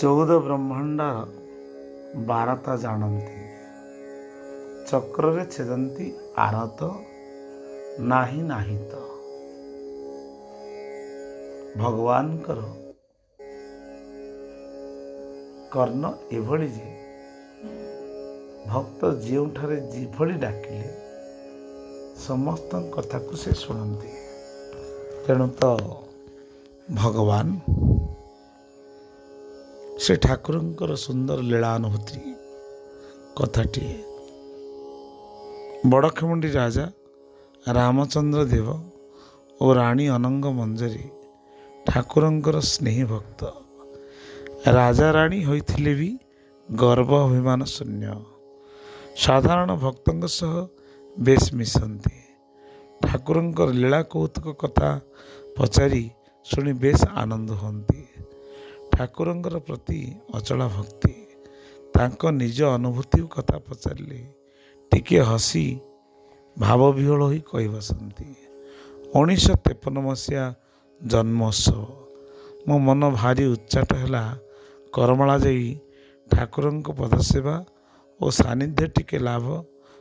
ଚଉଦ ବ୍ରହ୍ମାଣ୍ଡର ବାରତା ଜାଣନ୍ତି, ଚକ୍ରରେ ଛେଦନ୍ତି ଆରତ ନାହିଁ ନାହିଁ ତ। ଭଗବାନଙ୍କର କର୍ଣ୍ଣ ଏଭଳି ଯେ ଭକ୍ତ ଯେଉଁଠାରେ ଯେଭଳି ଡାକିଲେ ସମସ୍ତଙ୍କ କଥାକୁ ସେ ଶୁଣନ୍ତି। ତେଣୁ ତ ଭଗବାନ ସେ ଠାକୁରଙ୍କର ସୁନ୍ଦର ଲୀଳାନୁଭୂତି କଥାଟିଏ ବଡ଼ଖେମୁଣ୍ଡି ରାଜା ରାମଚନ୍ଦ୍ର ଦେବ ଓ ରାଣୀ ଅନଙ୍ଗ ମଞ୍ଜରୀ ଠାକୁରଙ୍କର ସ୍ନେହୀ ଭକ୍ତ। ରାଜା ରାଣୀ ହୋଇଥିଲେ ବି ଗର୍ବ ଅଭିମାନ ଶୂନ୍ୟ, ସାଧାରଣ ଭକ୍ତଙ୍କ ସହ ବେଶ ମିଶନ୍ତି। ଠାକୁରଙ୍କର ଲୀଳା କୌତୁକ କଥା ପଚାରି ଶୁଣି ବେଶ ଆନନ୍ଦ ହୁଅନ୍ତି। ଠାକୁରଙ୍କର ପ୍ରତି ଅଚଳା ଭକ୍ତି। ତାଙ୍କ ନିଜ ଅନୁଭୂତି କଥା ପଚାରିଲେ ଟିକିଏ ହସି ଭାବବିହ୍ୱଳ ହୋଇ କହି ବସନ୍ତି। 1953 ମସିହା ଜନ୍ମୋତ୍ସବ। ମୋ ମନ ଭାରି ଉଚ୍ଚାଟ ହେଲା କରମଳା ଯାଇ ଠାକୁରଙ୍କ ପଦସେବା ଓ ସାନ୍ନିଧ୍ୟ ଟିକେ ଲାଭ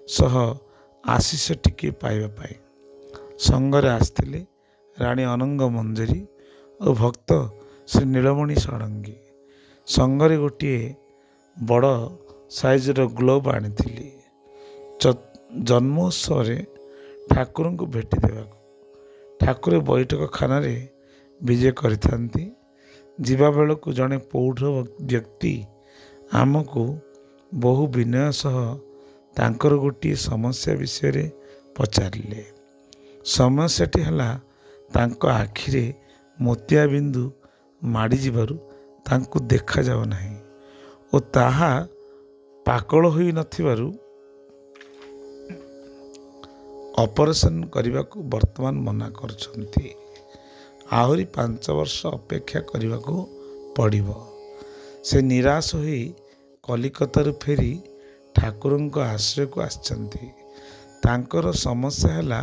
ସହ ଆଶିଷ ଟିକେ ପାଇବା ପାଇଁ। ସଙ୍ଗରେ ଆସିଥିଲେ ରାଣୀ ଅନଙ୍ଗ ମଞ୍ଜରୀ ଓ ଭକ୍ତ ଶ୍ରୀ ନୀଳମଣି ଷଡ଼ଙ୍ଗୀ। ସଙ୍ଗରେ ଗୋଟିଏ ବଡ଼ ସାଇଜର ଗ୍ଲୋବ୍ ଆଣିଥିଲି ଜନ୍ମୋତ୍ସବରେ ଠାକୁରଙ୍କୁ ଭେଟି ଦେବାକୁ। ଠାକୁର ବୈଠକଖାନାରେ ବିଜେ କରିଥାନ୍ତି। ଯିବା ବେଳକୁ ଜଣେ ପୌଢ଼ ବ୍ୟକ୍ତି ଆମକୁ ବହୁ ବିନୟ ସହ ତାଙ୍କର ଗୋଟିଏ ସମସ୍ୟା ବିଷୟରେ ପଚାରିଲେ। ସମସ୍ୟାଟି ହେଲା ତାଙ୍କ ଆଖିରେ ମୋତିଆ ବିନ୍ଦୁ ମାଡ଼ିଯିବାରୁ ତାଙ୍କୁ ଦେଖାଯାଉ ନାହିଁ ଓ ତାହା ପାକଳ ହୋଇ ନଥିବାରୁ ଅପରେସନ୍ କରିବାକୁ ବର୍ତ୍ତମାନ ମନା କରୁଛନ୍ତି। ଆହୁରି 5 ବର୍ଷ ଅପେକ୍ଷା କରିବାକୁ ପଡ଼ିବ। ସେ ନିରାଶ ହୋଇ କଲିକତାରୁ ଫେରି ଠାକୁରଙ୍କ ଆଶ୍ରୟକୁ ଆସିଛନ୍ତି। ତାଙ୍କର ସମସ୍ୟା ହେଲା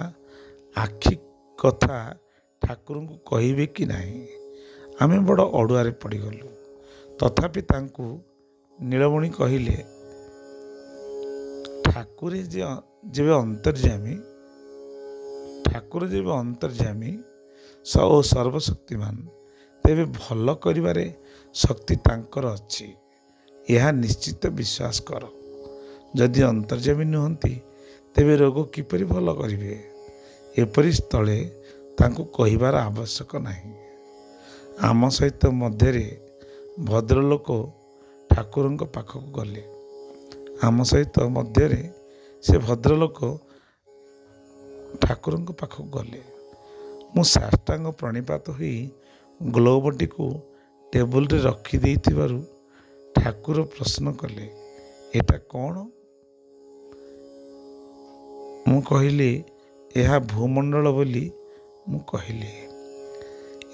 ଆଖି କଥା ଠାକୁରଙ୍କୁ କହିବେ କି ନାହିଁ। ଆମେ ବଡ଼ ଅଡ଼ୁଆରେ ପଡ଼ିଗଲୁ। ତଥାପି ତାଙ୍କୁ ନୀଳମଣି କହିଲେ, ଠାକୁର ଯେବେ ଅନ୍ତର୍ଯ୍ୟାମୀ ଓ ସର୍ବଶକ୍ତିମାନ, ତେବେ ଭଲ କରିବାରେ ଶକ୍ତି ତାଙ୍କର ଅଛି, ଏହା ନିଶ୍ଚିତ ବିଶ୍ୱାସ କର। ଯଦି ଅନ୍ତର୍ଯ୍ୟାମୀ ନୁହନ୍ତି ତେବେ ରୋଗ କିପରି ଭଲ କରିବେ? ଏପରି ସ୍ଥଳେ ତାଙ୍କୁ କହିବାର ଆବଶ୍ୟକ ନାହିଁ। ଆମ ସହିତ ମଧ୍ୟରେ ଭଦ୍ରଲୋକ ଠାକୁରଙ୍କ ପାଖକୁ ଗଲେ। ମୁଁ ସାଷ୍ଟାଙ୍ଗ ପ୍ରଣିପାତ ହୋଇ ଗ୍ଲୋବଟିକୁ ଟେବୁଲରେ ରଖି ଦେଇଥିବାରୁ ଠାକୁର ପ୍ରଶ୍ନ କଲେ, ଏଟା କ'ଣ? ମୁଁ କହିଲି, ଏହା ଭୂମଣ୍ଡଳ ବୋଲି ମୁଁ କହିଲି।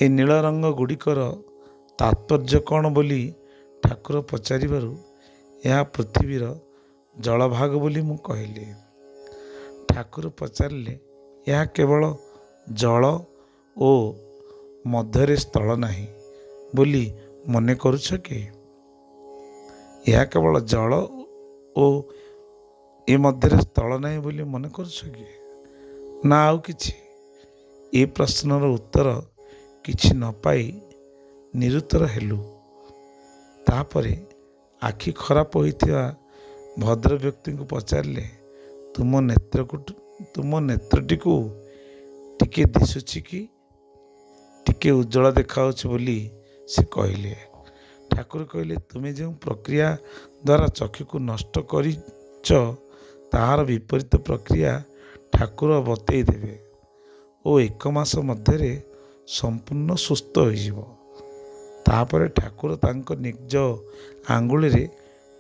ଏ ନୀଳ ରଙ୍ଗ ଗୁଡ଼ିକର ତାତ୍ପର୍ଯ୍ୟ କ'ଣ ବୋଲି ଠାକୁର ପଚାରିବାରୁ ଏହା ପୃଥିବୀର ଜଳଭାଗ ବୋଲି ମୁଁ କହିଲି। ଠାକୁର ପଚାରିଲେ, ଏହା କେବଳ ଜଳ ଓ ମଧ୍ୟରେ ସ୍ଥଳ ନାହିଁ ବୋଲି ମନେ କରୁଛ କି? ଏହା କେବଳ ଜଳ ଓ ଏ ମଧ୍ୟରେ ସ୍ଥଳ ନାହିଁ ବୋଲି ମନେ କରୁଛ କି? ନା ଆଉ କିଛି? ଏ ପ୍ରଶ୍ନର ଉତ୍ତର କିଛି ନ ପାଇ ନିରୁତ୍ତର ହେଲୁ। ତାପରେ ଆଖି ଖରାପ ହୋଇଥିବା ଭଦ୍ର ବ୍ୟକ୍ତିଙ୍କୁ ପଚାରିଲେ, ତୁମ ନେତ୍ରଟିକୁ ଟିକେ ଦିଶୁଛି କି? ଟିକେ ଉଜ୍ଜଳ ଦେଖାଯାଉଛି ବୋଲି ସେ କହିଲେ। ଠାକୁର କହିଲେ, ତୁମେ ଯେଉଁ ପ୍ରକ୍ରିୟା ଦ୍ୱାରା ଚକ୍ଷୁକୁ ନଷ୍ଟ କରିଛ ତାହାର ବିପରୀତ ପ୍ରକ୍ରିୟା ଠାକୁର ବତେଇ ଦେବେ ଓ 1 ମାସ ମଧ୍ୟରେ ସମ୍ପୂର୍ଣ୍ଣ ସୁସ୍ଥ ହୋଇଯିବ। ତାପରେ ଠାକୁର ତାଙ୍କ ନିଜ ଆଙ୍ଗୁଳିରେ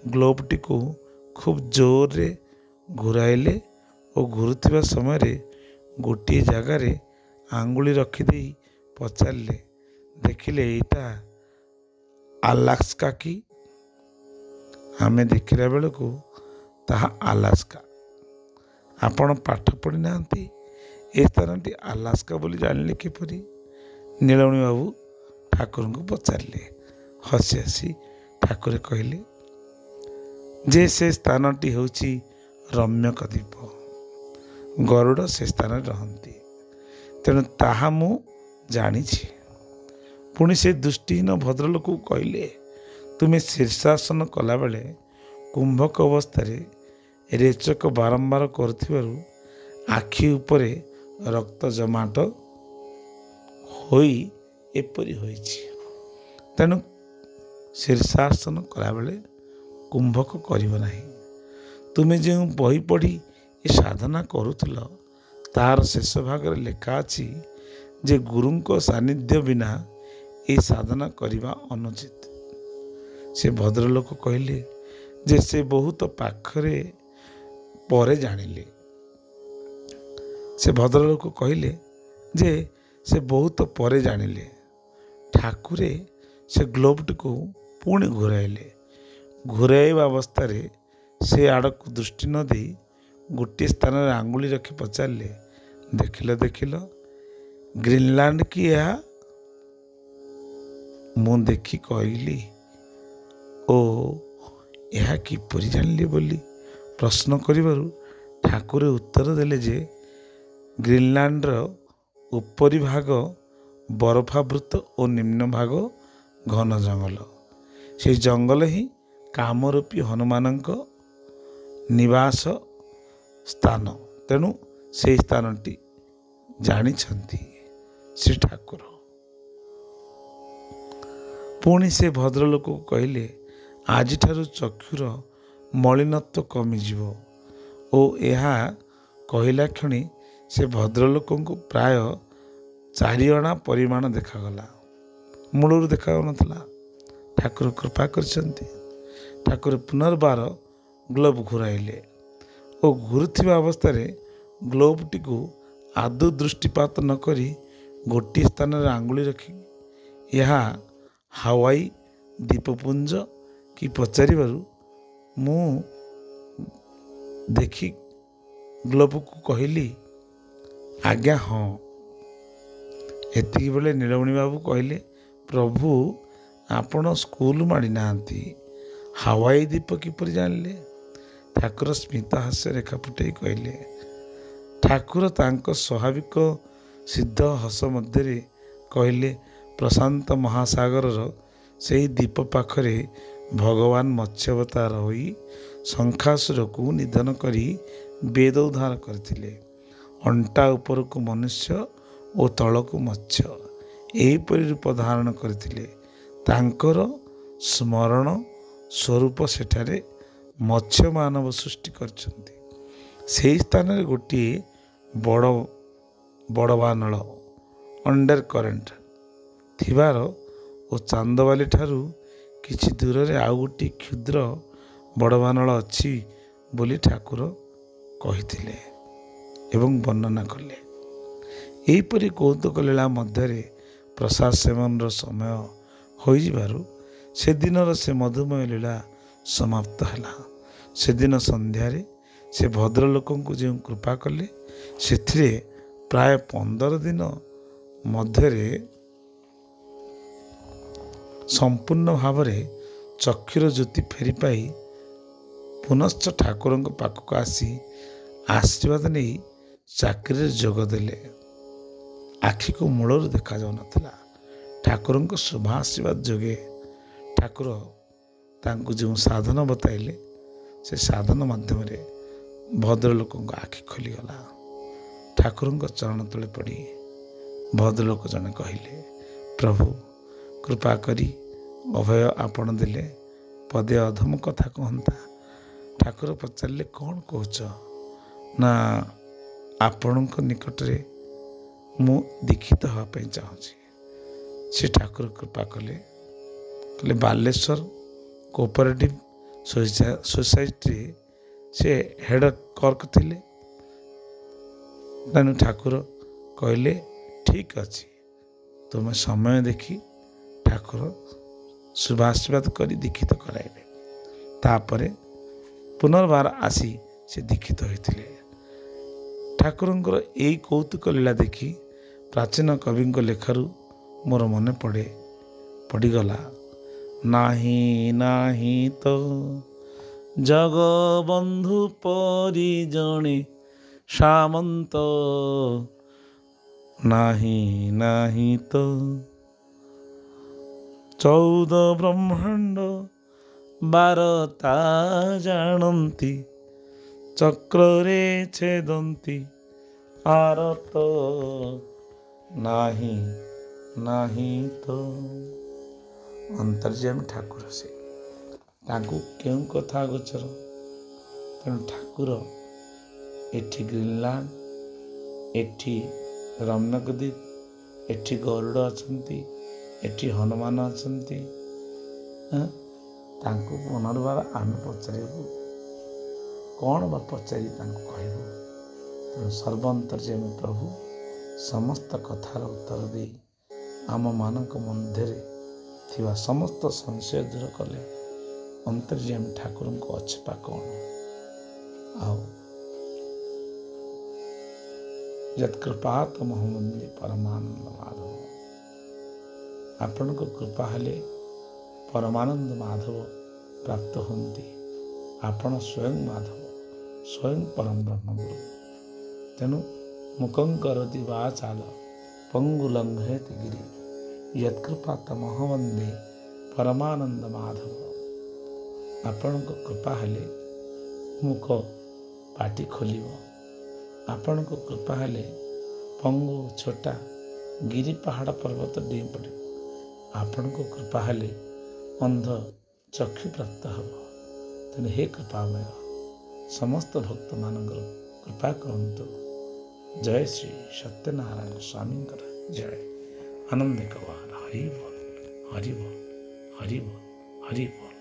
ଗ୍ଲୋବଟିକୁ ଖୁବ୍ ଜୋରରେ ଘୁରାଇଲେ ଓ ଘୁରୁଥିବା ସମୟରେ ଗୋଟିଏ ଜାଗାରେ ଆଙ୍ଗୁଳି ରଖିଦେଇ ପଚାରିଲେ, ଦେଖିଲେ ଏଇଟା ଆଲାସ୍କା କି? ଆମେ ଦେଖିଲା ବେଳକୁ ତାହା ଆଲାସ୍କା। ଆପଣ ପାଠ ପଢ଼ି ନାହାନ୍ତି? ଏ ସ୍ଥାନଟି ଆଲାସ୍କା ବୋଲି ଜାଣିଲେ କିପରି? ନୀଳମଣି ବାବୁ ଠାକୁରଙ୍କୁ ପଚାରିଲେ। ହସି ହସି ଠାକୁରେ କହିଲେ ଯେ ସେ ସ୍ଥାନଟି ହେଉଛି ରମ୍ୟକ ଦ୍ୱୀପ, ଗରୁଡ଼ ସେ ସ୍ଥାନରେ ରହନ୍ତି, ତେଣୁ ତାହା ମୁଁ ଜାଣିଛି। ପୁଣି ସେ ଦୃଷ୍ଟିହୀନ ଭଦ୍ରଲୋକକୁ କହିଲେ, ତୁମେ ଶୀର୍ଷାସନ କଲାବେଳେ କୁମ୍ଭକ ଅବସ୍ଥାରେ ରେଚକ ବାରମ୍ବାର କରୁଥିବାରୁ ଆଖି ଉପରେ ରକ୍ତ ଜମାଟ ହୋଇ ଏପରି ହୋଇଛି। ତେଣୁ ଶୀର୍ଷାସନ କଲାବେଳେ କୁମ୍ଭକ କରିବ ନାହିଁ। ତୁମେ ଯେଉଁ ବହି ପଢ଼ି ଏ ସାଧନା କରୁଥିଲ, ତାହାର ଶେଷ ଭାଗରେ ଲେଖା ଅଛି ଯେ ଗୁରୁଙ୍କ ସାନ୍ନିଧ୍ୟ ବିନା ଏ ସାଧନା କରିବା ଅନୁଚିତ। ସେ ଭଦ୍ରଲୋକ କହିଲେ ଯେ ସେ ବହୁତ ପାଖରେ ପରେ ଜାଣିଲେ। ସେ ଭଦ୍ରଲୋକ କହିଲେ ଯେ ସେ ବହୁତ ପରେ ଜାଣିଲେ। ଠାକୁରେ ସେ ଗ୍ଲୋଭ୍ଟିକୁ ପୁଣି ଘୂରାଇଲେ। ଘୂରାଇବା ଅବସ୍ଥାରେ ସେ ଆଡ଼କୁ ଦୃଷ୍ଟି ନ ଦେଇ ଗୋଟିଏ ସ୍ଥାନରେ ଆଙ୍ଗୁଳି ରଖି ପଚାରିଲେ, ଦେଖିଲ ଗ୍ରୀନଲ୍ୟାଣ୍ଡ କି ଏହା? ମୁଁ ଦେଖି କହିଲି, ଓ ଏହା କିପରି ଜାଣିଲେ ବୋଲି ପ୍ରଶ୍ନ କରିବାରୁ ଠାକୁରେ ଉତ୍ତର ଦେଲେ ଯେ ଗ୍ରୀନଲ୍ୟାଣ୍ଡର ଉପରି ଭାଗ ବରଫାବୃତ ଓ ନିମ୍ନ ଭାଗ ଘନ ଜଙ୍ଗଲ। ସେହି ଜଙ୍ଗଲ ହିଁ କାମରୂପୀ ହନୁମାନଙ୍କ ନିବାସ ସ୍ଥାନ। ତେଣୁ ସେହି ସ୍ଥାନଟି ଜାଣିଛନ୍ତି ଶ୍ରୀ ଠାକୁର। ପୁଣି ସେ ଭଦ୍ରଲୋକକୁ କହିଲେ, ଆଜିଠାରୁ ଚକ୍ଷୁର ମଳିନତ୍ୱ କମିଯିବ। ଓ ଏହା କହିଲା କ୍ଷଣି ସେ ଭଦ୍ରଲୋକଙ୍କୁ ପ୍ରାୟ 4 ଅଣା ପରିମାଣ ଦେଖାଗଲା। ମୂଳରୁ ଦେଖାଯାଉନଥିଲା। ଠାକୁର କୃପା କରିଛନ୍ତି। ଠାକୁର ପୁନର୍ବାର ଗ୍ଲୋଭ୍ ଘୂରାଇଲେ ଓ ଘୁରୁଥିବା ଅବସ୍ଥାରେ ଗ୍ଲୋଭ୍ଟିକୁ ଆଦୌ ଦୃଷ୍ଟିପାତ ନ କରି ଗୋଟିଏ ସ୍ଥାନରେ ଆଙ୍ଗୁଳି ରଖି ଏହା ହାୱାଇ ଦ୍ୱୀପପୁଞ୍ଜ କି ପଚାରିବାରୁ ମୁଁ ଦେଖି ଗ୍ଲୋଭ୍କୁ କହିଲି, ଆଜ୍ଞା ହଁ। ଏତିକି ବେଳେ ନୀଳମଣି ବାବୁ କହିଲେ, ପ୍ରଭୁ ଆପଣ ସ୍କୁଲ ମାଡ଼ି ନାହାନ୍ତି, ହାୱାଇ ଦ୍ୱୀପ କିପରି ଜାଣିଲେ? ଠାକୁର ସ୍ମିତ ହାସ୍ୟ ରେଖା ଫୁଟାଇ କହିଲେ। ଠାକୁର ତାଙ୍କ ସ୍ୱାଭାବିକ ସିଦ୍ଧ ହସ ମଧ୍ୟରେ କହିଲେ, ପ୍ରଶାନ୍ତ ମହାସାଗରର ସେହି ଦ୍ୱୀପ ପାଖରେ ଭଗବାନ ମତ୍ସ୍ୟାବତାର ହୋଇ ଶଙ୍ଖାସୁରକୁ ନିଧନ କରି ବେଦ ଉଦ୍ଧାର କରିଥିଲେ। ଅଣ୍ଟା ଉପରକୁ ମନୁଷ୍ୟ ଓ ତଳକୁ ମତ୍ସ୍ୟ ଏହିପରି ରୂପ ଧାରଣ କରିଥିଲେ। ତାଙ୍କର ସ୍ମରଣ ସ୍ୱରୂପ ସେଠାରେ ମତ୍ସ୍ୟ ମାନବ ସୃଷ୍ଟି କରିଛନ୍ତି। ସେହି ସ୍ଥାନରେ ଗୋଟିଏ ବଡ଼ ବାନଳ ଅଣ୍ଡର କରେଣ୍ଟ ଥିବାର ଓ ଚାନ୍ଦବାଲି ଠାରୁ କିଛି ଦୂରରେ ଆଉ ଗୋଟିଏ କ୍ଷୁଦ୍ର ବଡ଼ ବାନଳ ଅଛି ବୋଲି ଠାକୁର କହିଥିଲେ ଏବଂ ବର୍ଣ୍ଣନା କଲେ। ଏହିପରି କୌତୁକ ଲୀଳା ମଧ୍ୟରେ ପ୍ରସାଦ ସେବନର ସମୟ ହୋଇଯିବାରୁ ସେଦିନର ସେ ମଧୁମୟ ଲୀଳା ସମାପ୍ତ ହେଲା। ସେଦିନ ସନ୍ଧ୍ୟାରେ ସେ ଭଦ୍ରଲୋକଙ୍କୁ ଯେଉଁ କୃପା କଲେ, ସେଥିରେ ପ୍ରାୟ 15 ଦିନ ମଧ୍ୟରେ ସମ୍ପୂର୍ଣ୍ଣ ଭାବରେ ଚକ୍ଷୁର ଜ୍ୟୋତି ଫେରି ପାଇ ପୁନଶ୍ଚ ଠାକୁରଙ୍କ ପାଖକୁ ଆସି ଆଶୀର୍ବାଦ ନେଇ ଚାକିରିରେ ଯୋଗ ଦେଲେ। ଆଖିକୁ ମୂଳରୁ ଦେଖାଯାଉନଥିଲା। ଠାକୁରଙ୍କ ଶୁଭ ଆଶୀର୍ବାଦ ଯୋଗେ ଠାକୁର ତାଙ୍କୁ ଯେଉଁ ସାଧନ ବତାଇଲେ, ସେ ସାଧନ ମାଧ୍ୟମରେ ଭଦ୍ରଲୋକଙ୍କ ଆଖି ଖୋଲିଗଲା। ଠାକୁରଙ୍କ ଚରଣ ତଳେ ପଡ଼ି ଭଦ୍ରଲୋକ ଜଣେ କହିଲେ, ପ୍ରଭୁ କୃପା କରି ଅଭୟ ଆପଣ ଦେଲେ ପଦେ ଅଧମ କଥା କହନ୍ତା। ଠାକୁର ପଚାରିଲେ, କ'ଣ କହୁଛ? ନା ଆପଣଙ୍କ ନିକଟରେ ମୁଁ ଦୀକ୍ଷିତ ହେବା ପାଇଁ ଚାହୁଁଛି। ସେ ଠାକୁର କୃପା କଲେ, କହିଲେ ବାଲେଶ୍ୱର କୋଅପରେଟିଭ ସୋସାଇଟିରେ ସେ ହେଡ଼ କ୍ଲର୍କ ଥିଲେ। ତେଣୁ ଠାକୁର କହିଲେ, ଠିକ୍ ଅଛି, ତୁମେ ସମୟ ଦେଖି ଠାକୁର ଶୁଭାଶୀର୍ବାଦ କରି ଦୀକ୍ଷିତ କରାଇବେ। ତାପରେ ପୁନର୍ବାର ଆସି ସେ ଦୀକ୍ଷିତ ହୋଇଥିଲେ। ଠାକୁରଙ୍କର ଏଇ କୌତୁକ ଲୀଳା ଦେଖି ପ୍ରାଚୀନ କବିଙ୍କ ଲେଖାରୁ ମୋର ମନେ ପଡ଼ିଗଲା, ନାହିଁ ନାହିଁ ତ ଜଗବନ୍ଧୁ ପରି ଜଣେ ସାମନ୍ତ, ନାହିଁ ନାହିଁ ତ 14 ବ୍ରହ୍ମାଣ୍ଡ 12ତା ଜାଣନ୍ତି, ଚକ୍ରରେ ଛେଦନ୍ତି ଆରତ, ନାହିଁ ନାହିଁ ତ। ଅନ୍ତର୍ଯ୍ୟାମୀ ଠାକୁର ସେ, ତାଙ୍କୁ କେଉଁ କଥା ଗୋଚର? ତେଣୁ ଠାକୁର ଏଠି ଗ୍ରୀନଲ୍ୟାଣ୍ଡ, ଏଠି ରମ୍ନକଦ୍ୱୀପ, ଏଠି ଗରୁଡ଼ ଅଛନ୍ତି, ଏଠି ହନୁମାନ ଅଛନ୍ତି। ତାଙ୍କୁ ପୁନର୍ବାର ଆମେ ପଚାରିବୁ, କ'ଣ ବା ପଚାରି ତାଙ୍କୁ କହିବୁ? ତେଣୁ ସର୍ବ ଅନ୍ତର୍ଯ୍ୟାମୀ ପ୍ରଭୁ ସମସ୍ତ କଥାର ଉତ୍ତର ଦେଇ ଆମମାନଙ୍କ ମଧ୍ୟରେ ଥିବା ସମସ୍ତ ସଂଶୟ ଦୂର କଲେ। ଅନ୍ତର୍ଯ୍ୟାମୀ ଠାକୁରଙ୍କୁ ଅଛପା କ'ଣ? ଆଉ ଯତ୍କୃପା ତମହଂ ବନ୍ଦେ ପରମାନନ୍ଦ ମାଧବ। ଆପଣଙ୍କ କୃପା ହେଲେ ପରମାନନ୍ଦ ମାଧବ ପ୍ରାପ୍ତ ହୁଅନ୍ତି। ଆପଣ ସ୍ୱୟଂ ମାଧବ, ସ୍ୱୟଂ ପରମ ବ୍ରହ୍ମଗୁରୁ। ତେଣୁ ମୁଖଂ କରତି ବାଚାଳ ପଙ୍ଗୁ ଲଙ୍ଘୟତି ଗିରି, ଯତ୍କୃପା ତମହଂ ବନ୍ଦେ ପରମାନନ୍ଦ ମାଧବ। ଆପଣଙ୍କ କୃପା ହେଲେ ମୁଖ ପାଟି ଖୋଲିବ, ଆପଣଙ୍କ କୃପା ହେଲେ ପଙ୍ଗୁ ଛୋଟା ଗିରି ପାହାଡ଼ ପର୍ବତ ଡେଇଁ ପଡ଼ିବ, ଆପଣଙ୍କ କୃପା ହେଲେ ଅନ୍ଧ ଚକ୍ଷୁ ପ୍ରାପ୍ତ ହେବ। ତେଣୁ ହେ କୃପାମୟ ସମସ୍ତ ଭକ୍ତମାନଙ୍କର କୃପା କରନ୍ତୁ। ଜୟ ଶ୍ରୀ ସତ୍ୟନାରାୟଣ ସ୍ୱାମୀଙ୍କର ଜୟ। ଆନନ୍ଦ କବାର ହରି ବୋଲ, ହରି ବୋଲ, ହରି ବୋଲ, ହରି ବୋଲ।